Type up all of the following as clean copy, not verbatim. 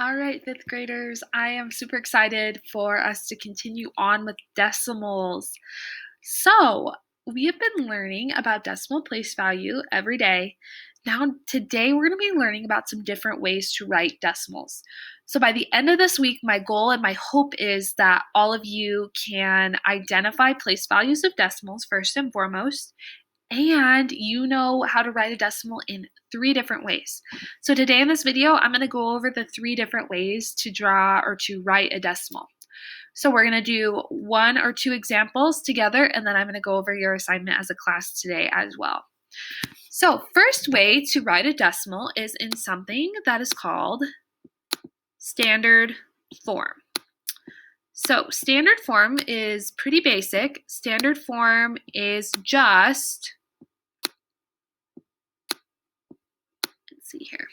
All right, fifth graders, I am super excited for us to continue on with decimals. So, we have been learning about decimal place value every day. Now, today we're going to be learning about some different ways to write decimals. So, by the end of this week, my goal and my hope is that all of you can identify place values of decimals first and foremost, and you know how to write a decimal in 3 different ways. So today in this video, I'm going to go over the 3 different ways to draw or to write a decimal. So we're going to do 1 or 2 examples together, and then I'm going to go over your assignment as a class today as well. So first way to write a decimal is in something that is called standard form. So standard form is pretty basic. Standard form is just, let's see here.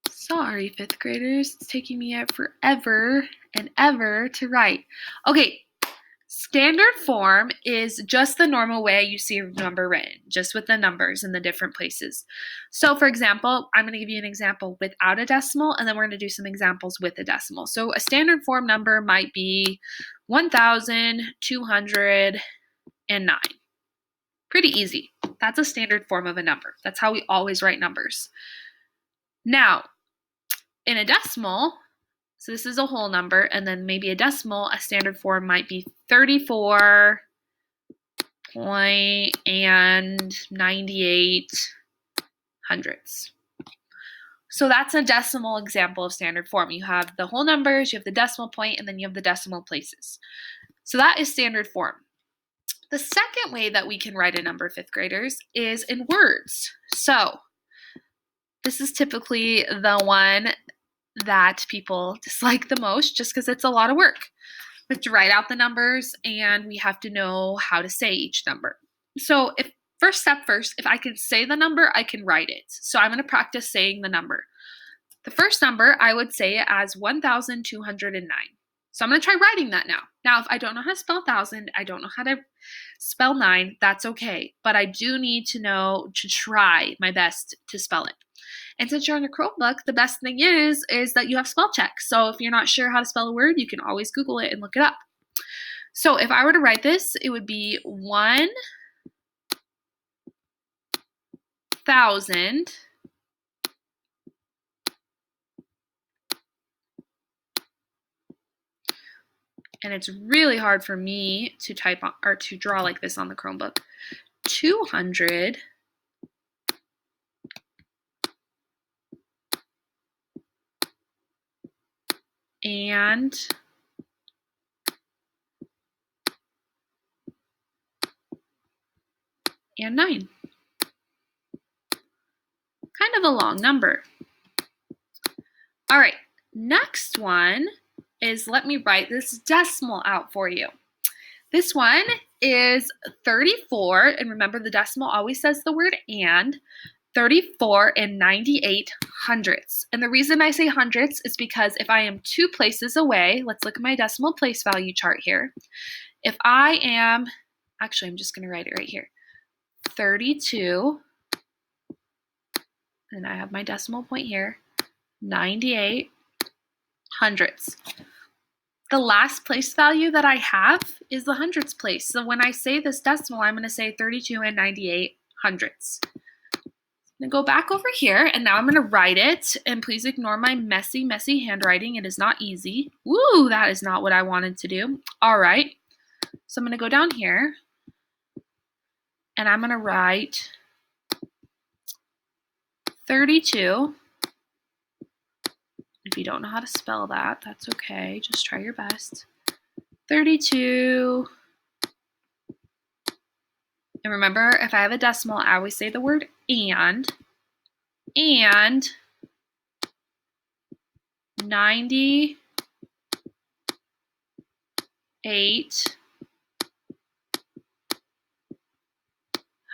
Sorry, fifth graders, it's taking me forever and ever to write. Okay, standard form is just the normal way you see a number written, just with the numbers in the different places. So for example, I'm going to give you an example without a decimal, and then we're going to do some examples with a decimal. So a standard form number might be 1,209. Pretty easy. That's a standard form of a number. That's how we always write numbers. Now, in a decimal, so this is a whole number, and then maybe a decimal, a standard form might be 34.98 hundredths. So that's a decimal example of standard form. You have the whole numbers, you have the decimal point, and then you have the decimal places. So that is standard form. The second way that we can write a number, fifth graders, is in words. So this is typically the one that people dislike the most just because it's a lot of work. We have to write out the numbers and we have to know how to say each number. So first, if I can say the number, I can write it. So I'm going to practice saying the number. The first number, I would say it as 1,209. So I'm going to try writing that now. Now, if I don't know how to spell 1,000, I don't know how to spell 9, that's okay. But I do need to know to try my best to spell it. And since you're on a Chromebook, the best thing is that you have spell check. So if you're not sure how to spell a word, you can always Google it and look it up. So if I were to write this, it would be 1,000 and it's really hard for me to type on, or to draw like this on the Chromebook. 200 and 9. Kind of a long number. All right, next one is, let me write this decimal out for you. This one is 34, and remember the decimal always says the word and, 34.98 hundredths. And the reason I say hundredths is because if I am 2 places away, let's look at my decimal place value chart here. If I am, actually I'm just going to write it right here, 32, and I have my decimal point here, 98 hundredths. The last place value that I have is the hundredths place. So when I say this decimal, I'm going to say 32.98 hundredths. I'm going to go back over here, and now I'm going to write it. And please ignore my messy, messy handwriting. It is not easy. Woo, that is not what I wanted to do. All right. So I'm going to go down here, and I'm going to write 32. If you don't know how to spell that, that's okay. Just try your best. 32. And remember, if I have a decimal, I always say the word and 98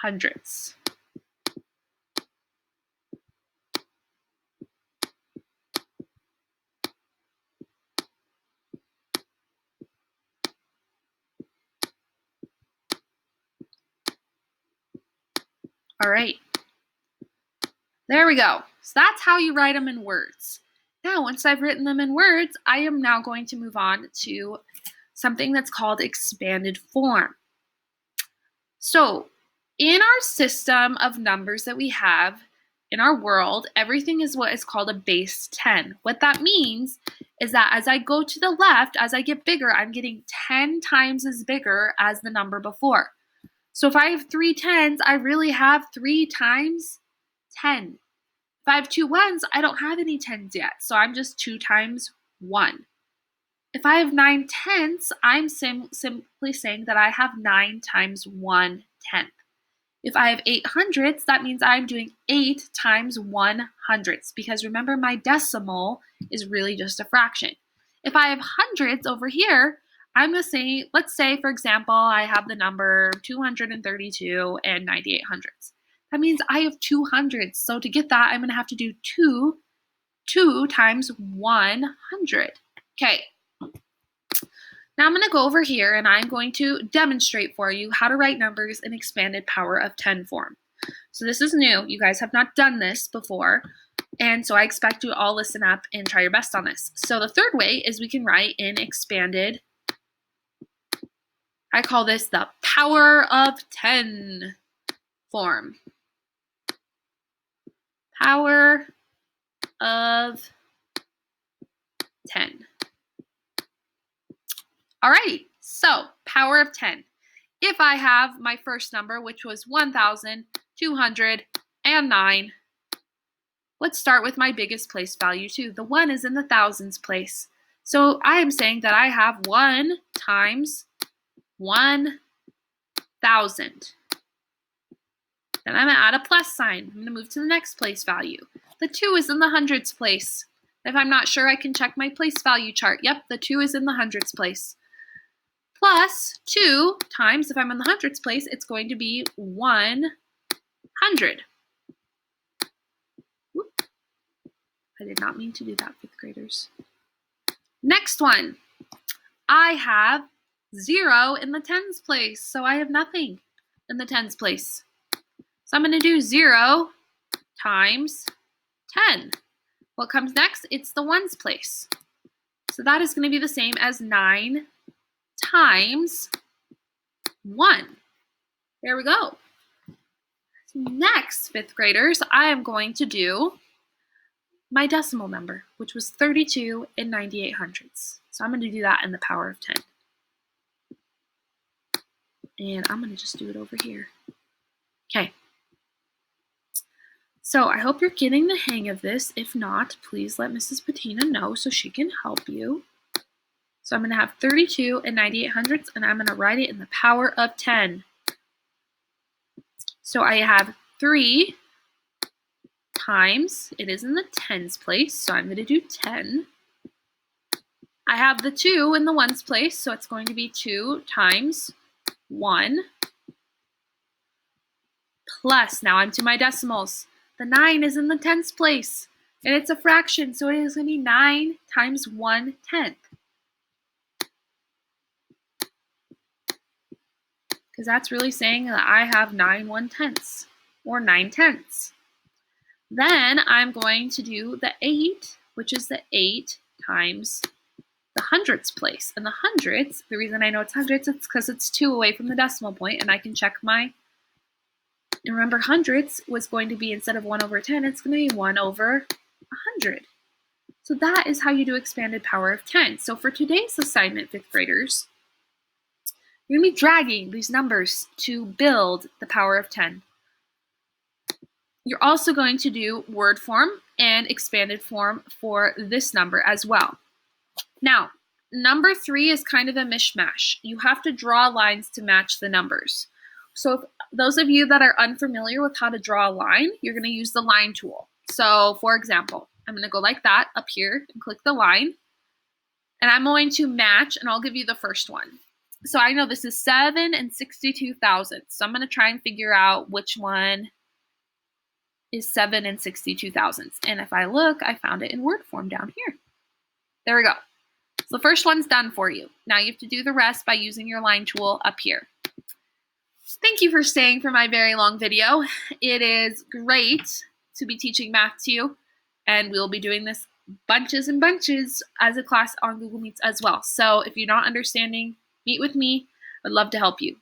hundredths. All right, there we go. So that's how you write them in words. Now, once I've written them in words, I am now going to move on to something that's called expanded form. So, in our system of numbers that we have in our world, everything is what is called a base 10. What that means is that as I go to the left, as I get bigger, I'm getting 10 times as bigger as the number before. So if I have 3 tens, I really have 3 times 10. If I have 2 ones, I don't have any tens yet, so I'm just 2 times 1. If I have 9 tenths, I'm simply saying that I have 9 times 1 tenth. If I have 8 hundredths, that means I'm doing 8 times 1 hundredths, because remember, my decimal is really just a fraction. If I have hundredths over here, I'm going to say, let's say, for example, I have the number 232 and 98 hundredths. That means I have 2 hundredths. So to get that, I'm going to have to do 2 times 100. Okay. Now I'm going to go over here and I'm going to demonstrate for you how to write numbers in expanded power of 10 form. So this is new. You guys have not done this before. And so I expect you to all listen up and try your best on this. So the third way is we can write in expanded. I call this the power of 10 form. Power of 10. Alrighty, so power of 10. If I have my first number, which was 1,209, let's start with my biggest place value too. The 1 is in the thousands place. So I am saying that I have 1 times 1,000. Then I'm going to add a plus sign. I'm going to move to the next place value. The 2 is in the hundreds place. If I'm not sure, I can check my place value chart. Yep, the 2 is in the hundreds place. Plus 2 times, if I'm in the hundreds place, it's going to be 100. Whoop. I did not mean to do that, 5th graders. Next one. I have 0 in the tens place, so I have nothing in the tens place. So I'm going to do 0 times 10. What comes next? It's the ones place. So that is going to be the same as 9 times 1. There we go. Next, 5th graders, I am going to do my decimal number, which was 32 and 98 hundredths. So I'm going to do that in the power of 10. And I'm going to just do it over here. Okay. So I hope you're getting the hang of this. If not, please let Mrs. Patina know so she can help you. So I'm going to have 32 and 98 hundredths, and I'm going to write it in the power of 10. So I have 3 times, it is in the tens place, so I'm going to do 10. I have the 2 in the ones place, so it's going to be 2 times 1. Plus, now I'm to my decimals. The 9 is in the tens place, and it's a fraction, so it is going to be 9 times 1/10. Because that's really saying that I have 9 1/10ths, or 9 tenths. Then I'm going to do the 8, which is the 8 times the hundredths place. And the hundredths, the reason I know it's hundredths, it's because it's 2 away from the decimal point, and I can check my. And remember, hundredths was going to be, instead of 1 over 10, it's going to be 1 over 100. So that is how you do expanded power of 10. So for today's assignment, 5th graders, you're going to be dragging these numbers to build the power of 10. You're also going to do word form and expanded form for this number as well. Now, number 3 is kind of a mishmash. You have to draw lines to match the numbers. So if those of you that are unfamiliar with how to draw a line, you're going to use the line tool. So for example, I'm going to go like that up here and click the line. And I'm going to match, and I'll give you the first one. So I know this is 7 and 62 thousandths. So I'm going to try and figure out which one is 7 and 62 thousandths. And if I look, I found it in word form down here. There we go. So the first one's done for you. Now you have to do the rest by using your line tool up here. Thank you for staying for my very long video. It is great to be teaching math to you. And we'll be doing this bunches and bunches as a class on Google Meets as well. So if you're not understanding, meet with me. I'd love to help you.